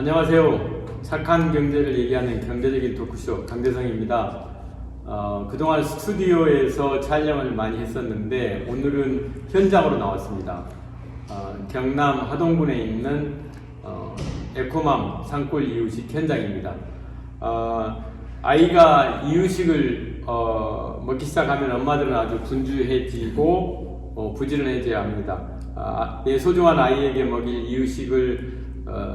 안녕하세요. 착한 경제를 얘기하는 경제적인 토크쇼 강대성입니다. 그동안 스튜디오에서 촬영을 많이 했었는데 오늘은 현장으로 나왔습니다. 경남 하동군에 있는 에코맘 산골 이유식 현장입니다. 아이가 이유식을 먹기 시작하면 엄마들은 아주 분주해지고 부지런해져야 합니다. 내 소중한 아이에게 먹일 이유식을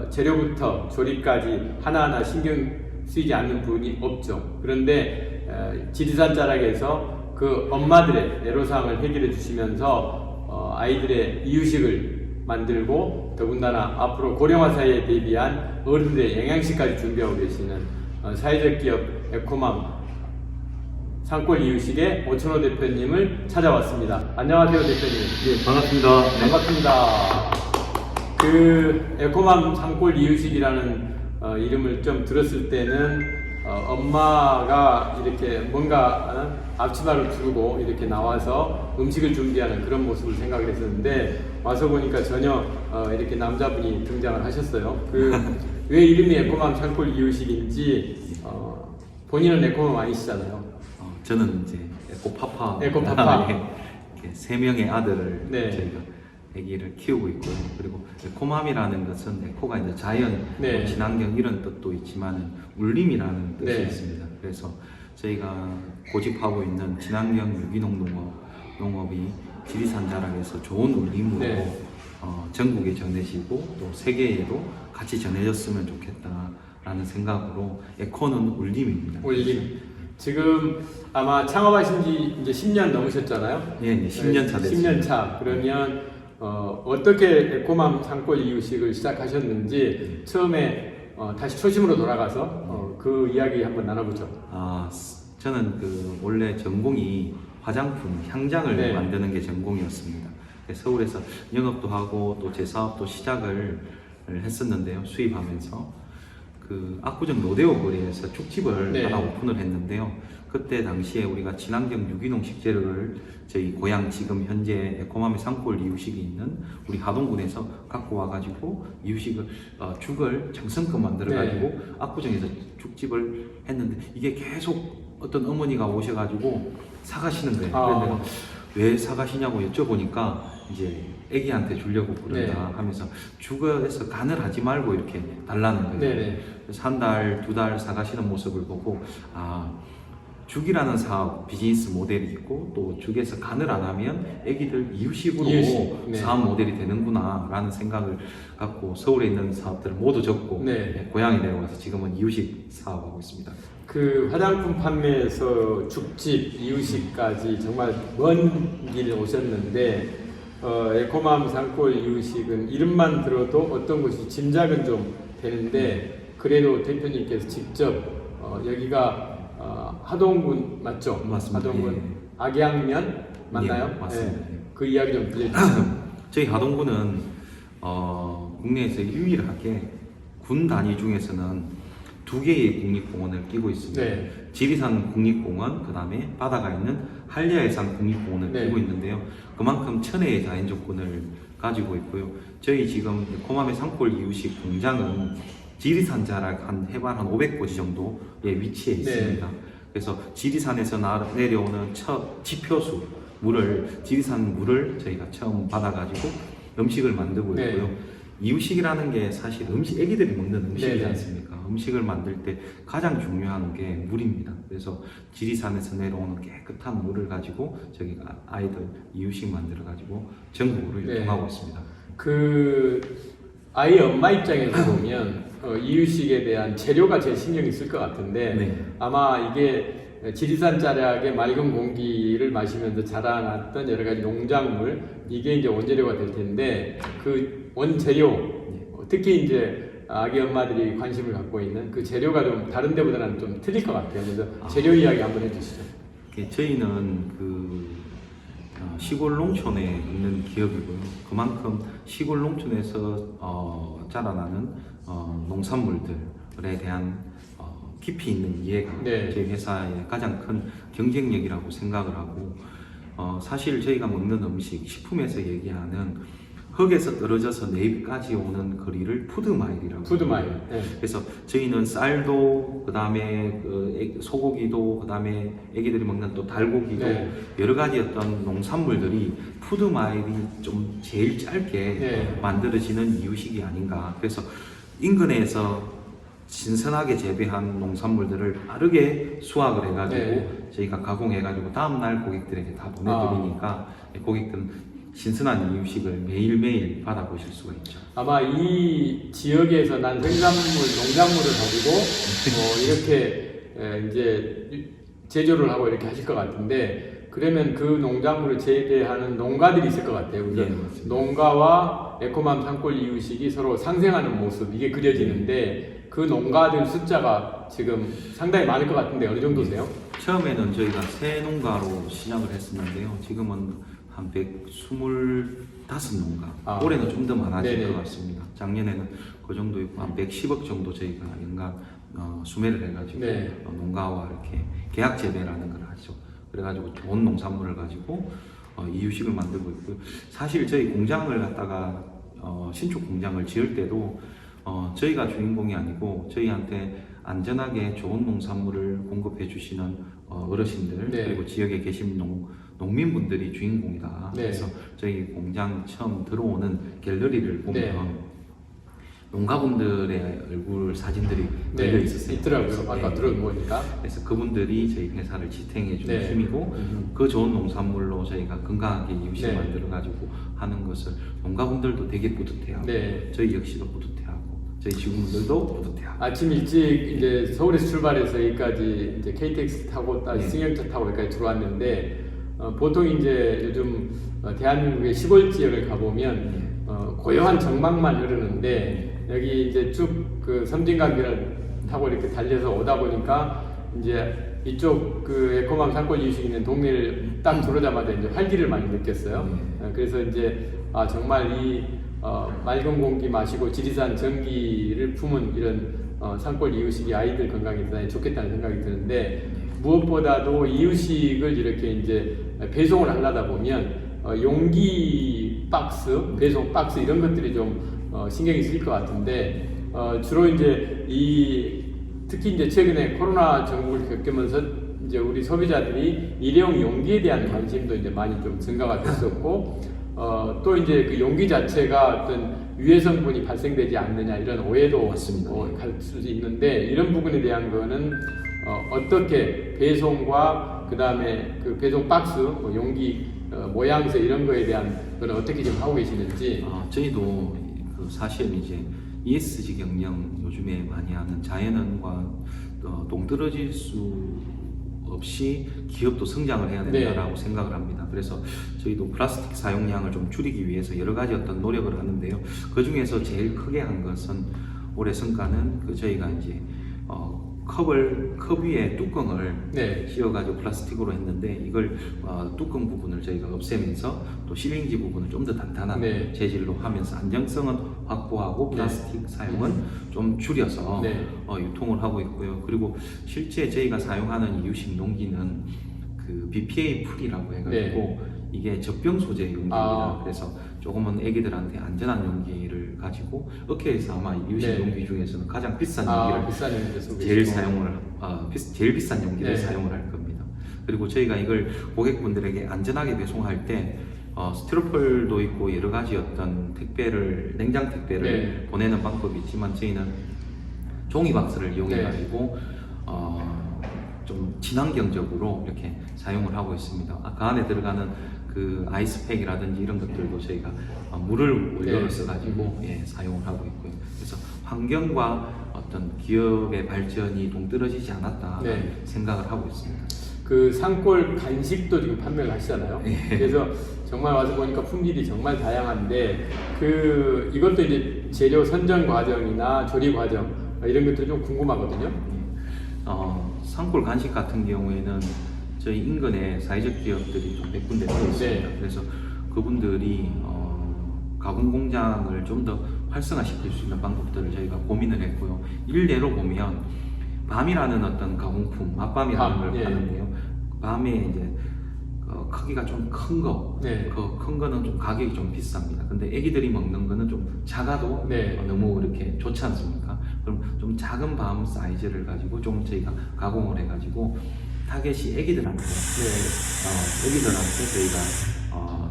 재료부터 조리까지 하나하나 신경 쓰이지 않는 부분이 없죠. 그런데 지리산 자락에서 그 엄마들의 애로사항을 해결해 주시면서 아이들의 이유식을 만들고 더군다나 앞으로 고령화 사회에 대비한 어른들의 영양식까지 준비하고 계시는 사회적 기업 에코맘 산골 이유식의 오천호 대표님을 찾아왔습니다. 안녕하세요, 대표님. 네, 반갑습니다. 반갑습니다. 그 에코맘 산골 이유식이라는 이름을 좀 들었을 때는 엄마가 이렇게 뭔가 앞치마를 두르고 이렇게 나와서 음식을 준비하는 그런 모습을 생각을 했었는데 와서 보니까 전혀 이렇게 남자분이 등장을 하셨어요. 왜 이름이 에코맘 산골 이유식인지 본인은 에코맘 아니시잖아요. 저는 이제 에코파파. 에코파파. 이렇게 3명의 아들을 네. 저희가 아기를 키우고 있고요. 그리고 에코맘이라는 것은 에코가 이제 자연, 네. 친환경 이런 뜻도 있지만 울림이라는 뜻이 네. 있습니다. 그래서 저희가 고집하고 있는 친환경 유기농 농업이 지리산 자락에서 좋은 울림으로 네. 전국에 전해지고 또 세계에도 같이 전해졌으면 좋겠다라는 생각으로 에코는 울림입니다. 울림. 지금 아마 창업하신 지 이제 10년 넘으셨잖아요. 예, 10년 차 됐습니다. 10년 차. 그러면 어떻게 에코맘 산골 이유식을 시작하셨는지 처음에 다시 초심으로 돌아가서 그 이야기 한번 나눠보죠. 저는 원래 전공이 화장품, 향장을 네. 만드는 게 전공이었습니다. 서울에서 영업도 하고 또 제 사업도 시작을 했었는데요. 수입하면서 압구정 로데오 거리에서 축집을 네. 하나 오픈을 했는데요. 그때 당시에 우리가 친환경 유기농 식재료를 저희 고향 지금 현재 에코맘의 산골 이유식이 있는 우리 하동군에서 갖고 와가지고 이유식을 죽을 정성껏 만들어가지고 네. 압구정에서 축집을 했는데 이게 계속 어떤 어머니가 오셔가지고 사가시는 거예요. 그래서 내가 왜 사가시냐고 여쭤보니까 이제 애기한테 주려고 그런다 네. 하면서 죽어서 간을 하지 말고 이렇게 달라는 거예요. 네네. 그래서 1달, 2달 사가시는 모습을 보고 죽이라는 사업 비즈니스 모델이 있고 또 죽에서 간을 안 하면 애기들 이유식으로 이유식, 네. 사업 모델이 되는구나 라는 생각을 갖고 서울에 있는 사업들을 모두 접고 네. 고향에 내려와서 지금은 이유식 사업하고 있습니다. 그 화장품 판매에서 죽집, 이유식까지 정말 먼 길 오셨는데 에코맘 산골 이유식은 이름만 들어도 어떤 곳이 짐작은 좀 되는데 그래도 대표님께서 직접 여기가 하동군 맞죠? 맞습니다. 하동군 예. 악양면 맞나요? 예, 맞습니다. 예. 그 이야기 좀 들려주세요. 저희 하동군은 국내에서 유일하게 군 단위 중에서는 2개의 국립공원을 끼고 있습니다. 네. 지리산 국립공원, 그 다음에 바다가 있는 한려해상 국립공원을 네. 끼고 있는데요. 그만큼 천혜의 자연 조건을 가지고 있고요. 저희 지금 에코맘의 산골 이유식 공장은 지리산 자락 한 해발 한 500고지 정도에 위치해 있습니다. 네. 그래서 지리산에서 내려오는 지표수 지리산 물을 저희가 처음 받아가지고 음식을 만들고 있고요. 네. 이유식이라는 게 사실 애기들이 먹는 음식이지 네네. 않습니까? 음식을 만들 때 가장 중요한 게 물입니다. 그래서 지리산에서 내려오는 깨끗한 물을 가지고 저희가 아이들 이유식 만들어 가지고 전국으로 유통하고 네. 있습니다. 아이 엄마 입장에서 보면 이유식에 대한 재료가 제일 신경이 쓸 것 같은데 네. 아마 이게 지리산 자락의 맑은 공기를 마시면서 자라났던 여러 가지 농작물 이게 이제 원재료가 될 텐데 그 원재료 특히 이제 아기 엄마들이 관심을 갖고 있는 그 재료가 좀 다른 데보다는 좀 틀릴 것 같아요. 그래서 재료 이야기 한번 해주시죠. 저희는 시골 농촌에 있는 기업이고요. 그만큼 시골 농촌에서 자라나는 농산물들에 대한 깊이 있는 이해가 네. 저희 회사의 가장 큰 경쟁력이라고 생각을 하고 사실 저희가 먹는 음식, 식품에서 얘기하는 흙에서 떨어져서 내입까지 오는 거리를 푸드마일이라고 푸드마일. 해요. 네. 그래서 저희는 쌀도 그다음에 소고기도 그다음에 애기들이 먹는 또 달고기도 네. 여러 가지 어떤 농산물들이 푸드마일이 좀 제일 짧게 네. 만들어지는 이유식이 아닌가. 그래서 인근에서 신선하게 재배한 농산물들을 빠르게 수확을 해가지고 네. 저희가 가공해가지고 다음날 고객들에게 다 보내드리니까 고객들은 신선한 이유식을 매일매일 받아보실 수가 있죠. 아마 이 지역에서 난 생산물, 농작물을 가지고 이렇게 이제 제조를 하고 이렇게 하실 것 같은데, 그러면 그 농작물을 재배하는 농가들이 있을 것 같아요. 그래서 네, 맞습니다. 농가와 에코맘 산골 이유식이 서로 상생하는 모습, 이게 그려지는데 그 농가들 숫자가 지금 상당히 많을 것 같은데 어느 정도세요? 처음에는 저희가 새 농가로 시작을 했었는데요. 지금은 한 125농가. 올해는 좀 더 많아질 네네. 것 같습니다. 작년에는 그 정도 있고 한 110억 정도 저희가 연간 수매를 해가지고 네. 농가와 이렇게 계약 재배라는 걸 하죠. 그래가지고 좋은 농산물을 가지고 이유식을 만들고 있고요. 사실 저희 공장을 갖다가 신축 공장을 지을 때도 저희가 주인공이 아니고 저희한테 안전하게 좋은 농산물을 공급해 주시는 어르신들 네. 그리고 지역에 계신 농민분들이 주인공이다. 네. 그래서 저희 공장 처음 들어오는 갤러리를 보면 네. 농가분들의 얼굴 사진들이 걸려 있었어요. 있더라고요. 아까 네. 들어보니까. 그래서 그분들이 저희 회사를 지탱해 주는 네. 힘이고 그 좋은 농산물로 저희가 건강하게 이유식 네. 만들어 가지고 하는 것을 농가분들도 되게 뿌듯해하고 네. 저희 역시도 뿌듯해하고 저희 직원들도 뿌듯해하고 아침 일찍 이제 서울에서 출발해서 여기까지 이제 KTX 타고 네. 승용차 타고 여기까지 들어왔는데 보통 이제 요즘 대한민국의 시골 지역을 가보면 고요한 정막만 흐르는데 여기 이제 쭉 그 섬진강길을 타고 이렇게 달려서 오다 보니까 이제 이쪽 그 에코맘 산골 이유식 있는 동네를 딱 들어오자마자 이제 활기를 많이 느꼈어요. 그래서 이제 정말 이 맑은 공기 마시고 지리산 전기를 품은 이런 산골 이유식이 아이들 건강에 대단히 좋겠다는 생각이 드는데, 무엇보다도 이유식을 이렇게 이제 배송을 하려다 보면 용기 박스, 배송 박스 이런 것들이 좀 신경이 쓰일 것 같은데, 주로 이제 특히 이제 최근에 코로나 전국을 겪으면서 이제 우리 소비자들이 일회용 용기에 대한 관심도 이제 많이 좀 증가가 됐었고, 또 이제 그 용기 자체가 어떤 유해 성분이 발생되지 않느냐 이런 오해도 맞습니다. 갈 수 있는데, 이런 부분에 대한 거는 어떻게 배송과 그 다음에 그 배송 박스, 용기 모양새 이런 거에 대한 거는 어떻게 좀 하고 계시는지. 저희도 그 사실 이제 ESG 경영 요즘에 많이 하는 자연환과 동떨어질 수 없이 기업도 성장을 해야 된다라고 생각을 합니다. 그래서 저희도 플라스틱 사용량을 좀 줄이기 위해서 여러 가지 어떤 노력을 하는데요. 그 중에서 제일 크게 한 것은 올해 성과는 저희가 이제 컵 위에 뚜껑을 씌워가지고 플라스틱으로 했는데, 이걸 뚜껑 부분을 저희가 없애면서 또 실링지 부분을 좀 더 단단한 재질로 하면서 안정성은 확보하고 플라스틱 사용은 좀 줄여서 유통을 하고 있고요. 그리고 실제 저희가 사용하는 이유식 용기는 그 BPA 풀이라고 해가지고 이게 젖병 소재 용기입니다. 그래서 조금은 애기들한테 안전한 용기를 가지고 업계에서 아마 이유식 용기 중에서는 가장 비싼 용기를 제일 비싼 용기를 사용을 할 겁니다. 그리고 저희가 이걸 고객분들에게 안전하게 배송할 때 스티로폴도 있고 여러 가지 어떤 냉장 택배를 보내는 방법이 있지만, 저희는 종이 박스를 이용해 가지고 좀 친환경적으로 이렇게 사용을 하고 있습니다. 그 안에 들어가는 그 아이스팩이라든지 이런 것들도 저희가 물을 원료로 써가지고 사용을 하고 있고요. 그래서 환경과 어떤 기업의 발전이 동떨어지지 않았다 생각을 하고 있습니다. 그 산골 간식도 지금 판매를 하시잖아요. 그래서 정말 와서 보니까 품질이 정말 다양한데, 이것도 이제 재료 선정 과정이나 조리 과정 이런 것도 좀 궁금하거든요. 산골 간식 같은 경우에는 저희 인근에 사회적 기업들이 좀 몇 군데 되어 있습니다. 그래서 그분들이 가공 공장을 좀 더 활성화시킬 수 있는 방법들을 저희가 고민을 했고요. 일례로 보면 밤이라는 어떤 가공품, 맛밤이라는 걸 파는데요. 밤에 이제 크기가 좀 큰 거, 네. 그 큰 거는 좀 가격이 좀 비쌉니다. 근데 애기들이 먹는 거는 좀 작아도 네. 너무 이렇게 좋지 않습니까? 그럼 좀 작은 밤 사이즈를 가지고 좀 저희가 가공을 해가지고 타겟이 애기들한테 저희가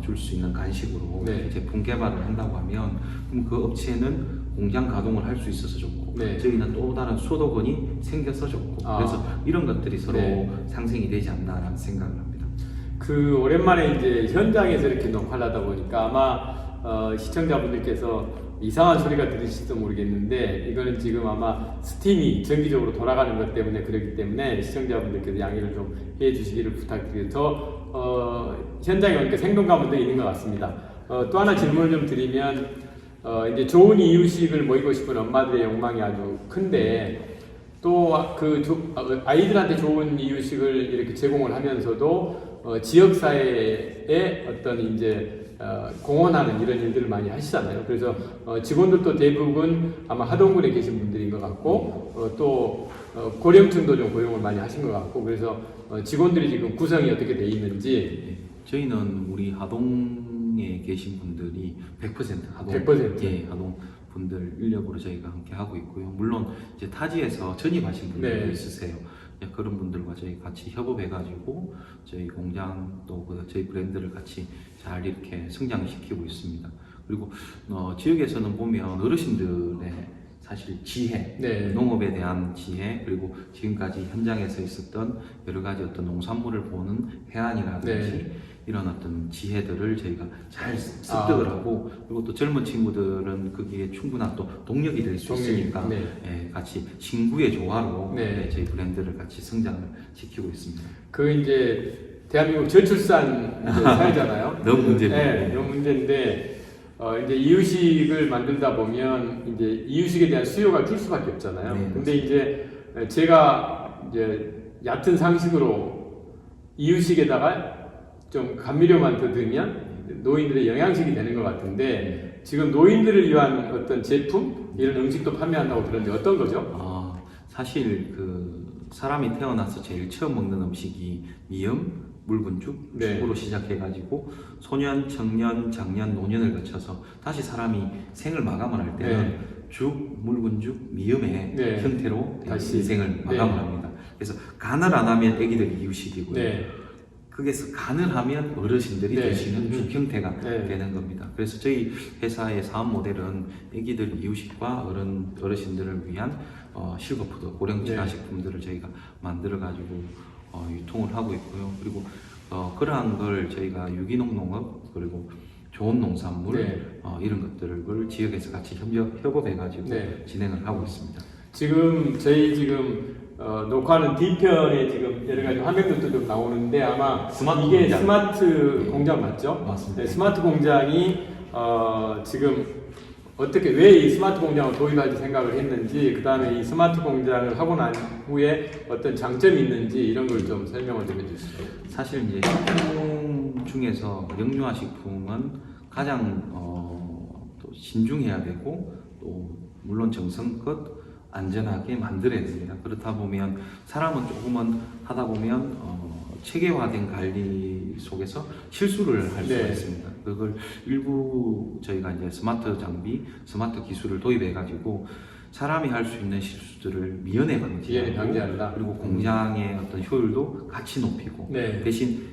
줄 수 있는 간식으로 네. 이렇게 제품 개발을 한다고 하면 그럼 그 업체는 공장 가동을 할 수 있어서 좋고 네. 저희는 또 다른 수도권이 생겨서 좋고 그래서 이런 것들이 서로 네. 상생이 되지 않나라는 생각을 합니다. 그 오랜만에 이제 현장에서 이렇게 녹화를 하다 보니까 아마 시청자분들께서 이상한 소리가 들리실지도 모르겠는데 이거는 지금 아마 스팀이 정기적으로 돌아가는 것 때문에 그렇기 때문에 시청자분들께서 양해를 좀 해주시기를 부탁드려서 현장에 오니까 생동감도 있는 것 같습니다. 또 하나 질문을 좀 드리면 이제 좋은 이유식을 모이고 싶은 엄마들의 욕망이 아주 큰데 또 그 아이들한테 좋은 이유식을 이렇게 제공을 하면서도 지역사회에 어떤 이제 공헌하는 이런 일들을 많이 하시잖아요. 그래서 직원들도 대부분 아마 하동군에 계신 분들인 것 같고 또 고령층도 좀 고용을 많이 하신 것 같고 그래서 직원들이 지금 구성이 어떻게 돼 있는지 저희는 우리 하동에 계신 분들이 100% 하동 100%? 예, 하동 분들 인력으로 저희가 함께 하고 있고요. 물론 이제 타지에서 전입하신 분들도 네. 있으세요. 예, 그런 분들과 저희 같이 협업해가지고 저희 공장 또 저희 브랜드를 같이 잘 이렇게 성장시키고 있습니다. 그리고 지역에서는 보면 어르신들의 사실 지혜, 네. 농업에 대한 지혜, 그리고 지금까지 현장에서 있었던 여러 가지 어떤 농산물을 보는 해안이라든지 네. 이런 어떤 지혜들을 저희가 잘 습득을 하고 그리고 또 젊은 친구들은 거기에 충분한 또 동력이 될 수 있으니까 네. 예, 같이 친구의 조화로 네. 저희 브랜드를 같이 성장을 시키고 있습니다. 그 이제 대한민국 저출산 이제 사회잖아요. 너무 문제입니다. 네, 너무 문제인데 이제 이유식을 만들다 보면 이제 이유식에 대한 수요가 줄 수밖에 없잖아요. 네, 근데 이제 제가 이제 얕은 상식으로 이유식에다가 좀 감미료만 더 넣으면 노인들의 영양식이 되는 것 같은데 지금 노인들을 위한 어떤 제품 이런 음식도 판매한다고 들었는데 어떤 거죠? 사실 그 사람이 태어나서 제일 처음 먹는 음식이 미음, 묽은죽, 네. 죽으로 시작해가지고 소년, 청년, 장년, 노년을 거쳐서 다시 사람이 생을 마감을 할 때는 네. 죽, 묽은죽, 미음의 네. 형태로 다시. 인생을 마감을 합니다. 그래서 간을 안 하면 애기들이 이유식이고요. 네. 거기서 간을 하면 어르신들이 네. 드시는 죽 형태가 네. 되는 겁니다. 그래서 저희 회사의 사업 모델은 애기들 이유식과 어르신들을 위한 실버푸드, 고령지나 네. 식품들을 저희가 만들어가지고 유통을 하고 있고요. 그리고 그러한 걸 저희가 유기농 농업 그리고 좋은 농산물 네. 이런 것들을 지역에서 같이 협업해가지고 네. 진행을 하고 있습니다. 지금 저희 녹화하는 뒤편에 지금 여러 가지 화면들도 좀 나오는데 아마 스마트 이게 공장. 스마트 공장 맞죠? 맞습니다. 네, 스마트 공장이 지금 어떻게 왜 이 스마트 공장을 도입할지 생각을 했는지 그 다음에 이 스마트 공장을 하고 난 후에 어떤 장점이 있는지 이런 걸 좀 설명을 좀 해주시죠. 사실 이제 식품 중에서 영유아 식품은 가장 또 신중해야 되고 또 물론 정성껏 안전하게 만들어야 됩니다. 그렇다 보면 사람은 조금은 하다 보면 체계화된 관리 속에서 실수를 할 수가 네. 있습니다. 그걸 일부 저희가 이제 스마트 장비, 스마트 기술을 도입해가지고 사람이 할 수 있는 실수들을 미연에 미연에 방지한다. 그리고 공장의 어떤 효율도 같이 높이고 네. 대신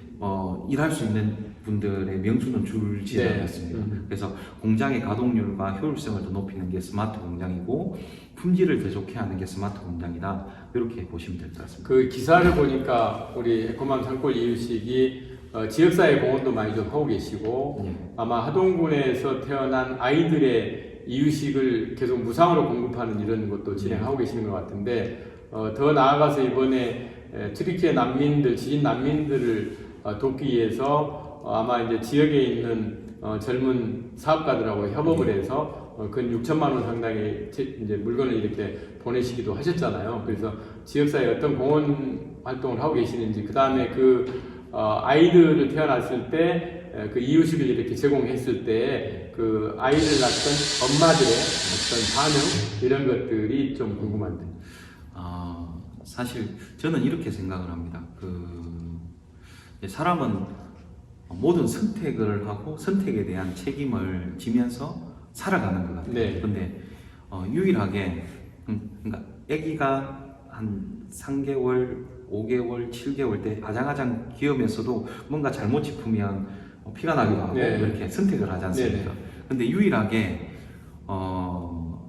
일할 수 있는 분들의 명수는 줄지 네. 않았습니다. 그래서 공장의 가동률과 효율성을 더 높이는 게 스마트 공장이고 품질을 더 좋게 하는 게 스마트 공장이다. 이렇게 보시면 될 것 같습니다. 그 기사를 보니까 우리 에코맘 산골 이유식이 지역사회 공헌도 많이 좀 하고 계시고 네. 아마 하동군에서 태어난 아이들의 이유식을 계속 무상으로 공급하는 이런 것도 진행하고 계시는 것 같은데 더 나아가서 이번에 트리키의 난민들, 지진 난민들을 돕기 위해서 아마 이제 지역에 있는 젊은 사업가들하고 협업을 해서 근 6천만 원 상당의 이제 물건을 이렇게 보내시기도 하셨잖아요. 그래서 지역사회에 어떤 공헌 활동을 하고 계시는지 그 다음에 아이들을 태어났을 때 그 이유식을 이렇게 제공했을 때 그 아이를 낳던 엄마들의 어떤 반응 이런 것들이 좀 궁금한데. 사실 저는 이렇게 생각을 합니다. 사람은 모든 선택을 하고 선택에 대한 책임을 지면서 살아가는 것 같아요. 네. 근데 유일하게 그러니까 아기가 한 3개월, 5개월, 7개월 때 아장아장 귀여우면서도 뭔가 잘못 짚으면 피가 나기도 하고 네. 이렇게 선택을 하지 않습니까? 네. 근데 유일하게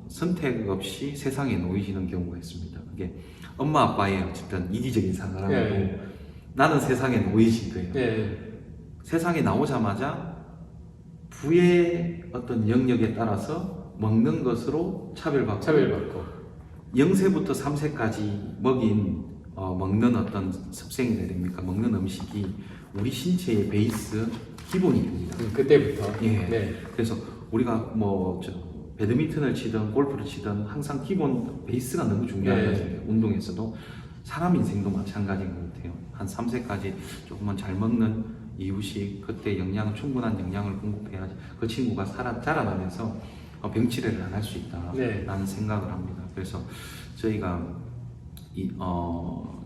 선택 없이 세상에 놓이시는 경우가 있습니다. 그게 엄마 아빠의 어쨌든 이기적인 사랑하고 네. 나는 세상에 놓이신 거예요. 네. 세상에 나오자마자 부의 어떤 영역에 따라서 먹는 것으로 차별받고 차별받고. 0세부터 3세까지 먹는 어떤 습생이 됩니까? 먹는 음식이 우리 신체의 베이스 기본이 됩니다. 그때부터. 예. 네. 그래서 우리가 배드민턴을 치든 골프를 치든 항상 기본 베이스가 너무 중요하거든요. 네. 운동에서도 사람 인생도 마찬가지인 것 같아요. 한 3세까지 조금만 잘 먹는 이유식, 그때 충분한 영양을 공급해야지 그 친구가 자라나면서 병치레를 안 할 수 있다라는 네. 생각을 합니다. 그래서 저희가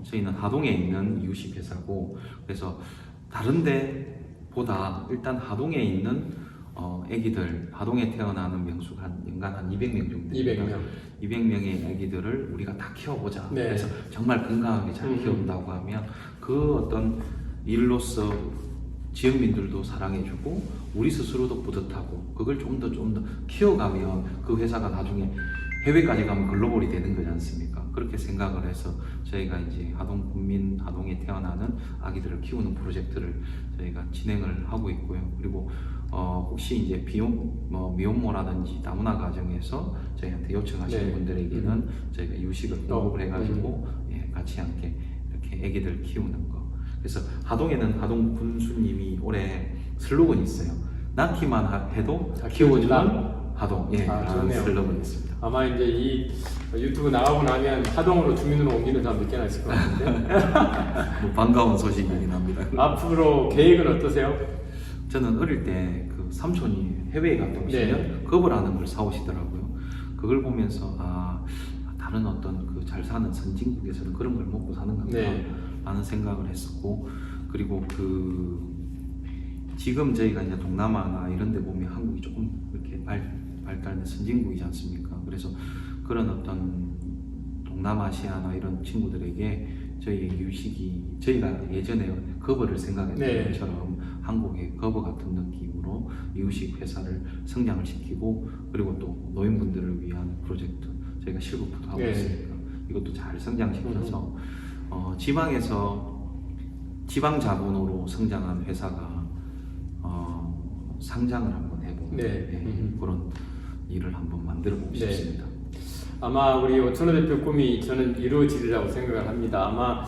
저희는 하동에 있는 이유식 회사고, 그래서 다른 데보다 일단 하동에 있는 아기들, 하동에 태어나는 명수가 연간 한 200명 정도 됩니다. 200명. 200명의 아기들을 우리가 다 키워보자. 네. 그래서 정말 건강하게 잘 키운다고 하면 그 어떤 일로서 지역민들도 사랑해주고 우리 스스로도 뿌듯하고 그걸 좀 더 키워가면 그 회사가 나중에 해외까지 가면 글로벌이 되는 거지 않습니까? 그렇게 생각을 해서 저희가 이제 하동에 태어나는 아기들을 키우는 프로젝트를 저희가 진행을 하고 있고요. 그리고 혹시 이제 미혼모라든지 다문화 가정에서 저희한테 요청하시는 네. 분들에게는 저희가 유식을 공급을 해가지고 같이 함께 이렇게 아기들 키우는 거. 그래서 하동에는 하동 군수님이 올해 슬로건이 있어요. 낳기만 해도 다 키워주는 키워준다? 하동. 라는 좋네요. 슬로건이 있습니다. 아마 이제 이 유튜브 나가고 나면 하동으로 주민으로 옮기는 사람 몇 개나 있을 것 같은데. 반가운 소식이긴 합니다. 앞으로 계획은 어떠세요? 저는 어릴 때 그 삼촌이 해외에 갔다 오시면 겁을 하는 걸 사오시더라고요. 그걸 보면서 다른 어떤 그 잘 사는 선진국에서는 그런 걸 먹고 사는 건가 라는 생각을 했었고, 그리고 지금 저희가 이제 동남아나 이런 데 보면 한국이 조금 이렇게 발달된 선진국이지 않습니까? 그래서 그런 어떤 동남아시아나 이런 친구들에게 저희의 유식이, 저희가 예전에 거버를 생각했던 것처럼 한국의 거버 같은 느낌으로 이유식 회사를 성장을 시키고, 그리고 또 노인분들을 위한 프로젝트 저희가 실급도 하고 있으니까 이것도 잘 성장시켜서 지방에서 지방 자본으로 성장한 회사가 상장을 한번 해보는 그런 일을 한번 만들어 보고 싶습니다. 아마 우리 오천호 대표 꿈이 저는 이루어지리라고 생각을 합니다. 아마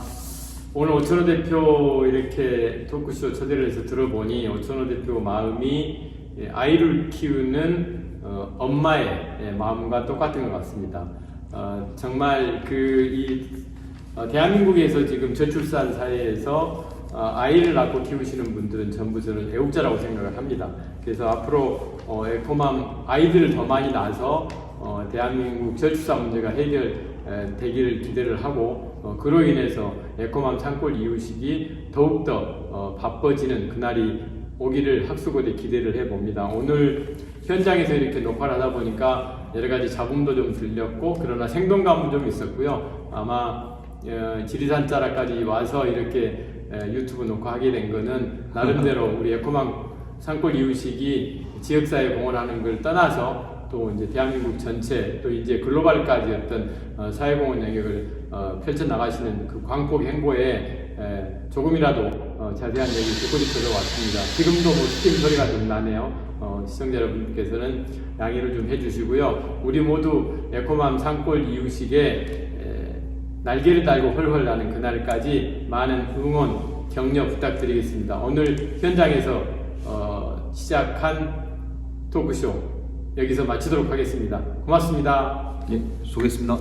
오늘 오천호 대표 이렇게 토크쇼 초대를 해서 들어보니 오천호 대표 마음이 아이를 키우는 엄마의 마음과 똑같은 것 같습니다. 정말 대한민국에서 지금 저출산 사회에서 아이를 낳고 키우시는 분들은 전부 저는 애국자라고 생각을 합니다. 그래서 앞으로 에코맘 아이들을 더 많이 낳아서 대한민국 저출산 문제가 해결되기를 기대를 하고, 그로 인해서 에코맘 산골 이유식이 더욱더 바빠지는 그날이 오기를 학수고대 기대를 해봅니다. 오늘 현장에서 이렇게 녹화를 하다 보니까 여러가지 잡음도 좀 들렸고, 그러나 생동감은 좀 있었고요. 아마 지리산 자락까지 와서 이렇게 유튜브 녹화하게 된 거는 나름대로 우리 에코맘 산골 이유식이 지역사회에 공헌하는 걸 떠나서 또 이제 대한민국 전체, 또 이제 글로벌까지 어떤 사회공헌 영역을 펼쳐나가시는 그 광폭 행보에 조금이라도 자세한 얘기 듣고 싶어서 왔습니다. 지금도 스팀 소리가 좀 나네요. 시청자 여러분께서는 양해를 좀 해주시고요. 우리 모두 에코맘 산골 이유식에 날개를 달고 헐헐 나는 그날까지 많은 응원, 격려 부탁드리겠습니다. 오늘 현장에서 시작한 토크쇼 여기서 마치도록 하겠습니다. 고맙습니다. 수고했습니다.